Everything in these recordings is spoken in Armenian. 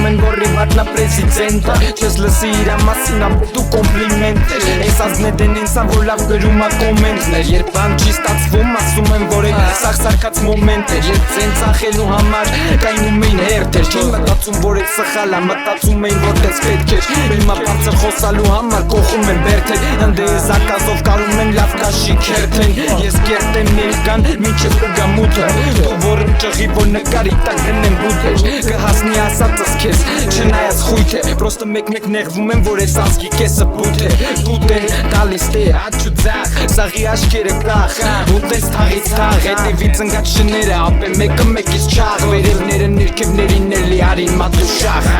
են որ ռիվատնա պրեզիդենտը Չես լսի իրա մասին ապե դու կոմպլիմենտ ես Ես ազնետեն ինձա որ լավ գրում ա կոմենտներ Երբ բան չի ստացվում ասում եմ որ են սաղ սարկած մոմենտ էր Երբ ձեն ծախելու համար կայնում էին հերթեր Չի մտածում որ էդ սխալ ա մտածում էին որ տես պետք էր Հիմա բարձր խոսալու համար կողում են բերթեր Հնդե է զակազով կարում են լավ կաշի քերթեն Ես կերտեմ ներկան մինչև կգա մութը Դու որ ճղի որ նկարի տակ գնեմ բութեր Կհասնի ասածս քեզ չնայած խույթ է Պրոստը մեկ-մեկ նեղվում եմ որ ես ազգի կեսը բութ է Բութ են տալիս թե աչու ձախ Սաղի աշկերը կախ Ուտես թաղից թաղ Հետևից ընգած շները ապե մեկը մեկից չաղ Վերևները ներքևներին էլի արին մատու շախ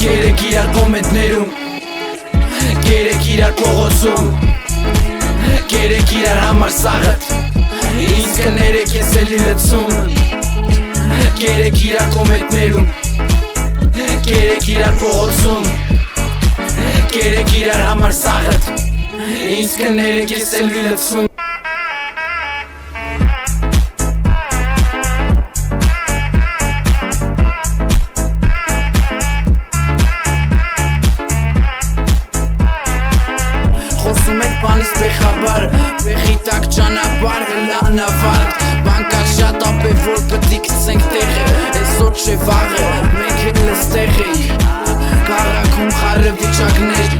Գերեք իրար կոմենտներում Գերեք իրար փողոցում Գերեք իրար համար սաղըտ Ինձ կներեք ես էլի լծում Գերեք իրար կոմենտներում Գերեք իրար փողոցում Գերեք իրար համար սաղըտ Ինձ կներեք ես էլի լծում Խոսում եք բանից բեխաբար Բեխի տակ ճանապար հլանավարդ Բանկա շատ ապե որ պտի կծենք տեղը Այսօր չէ վաղը մենք էլ լստեղ էի Կարակում խարը վիճակներ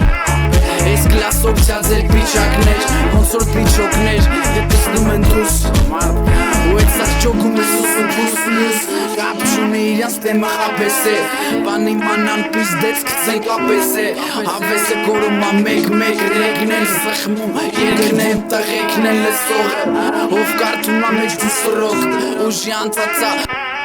Այս կլասով ծածեր վիճակներ Ոնց որ վիճոկներ Ետ տեսնում են դուրս Ու այդ սաղ ճոգում ես ուսում բուսլուս Կապ չունի իրանց տեմը խապես է Բան իմանան պիզդեց կծենք ապես է Հավես է գորում ա մեկ-մեկ ռեգն էլ զխմում Երկն եմ տղեկն էլ լսողը Ով կարդում ա մեջ դուսրոք Ուժի անցածա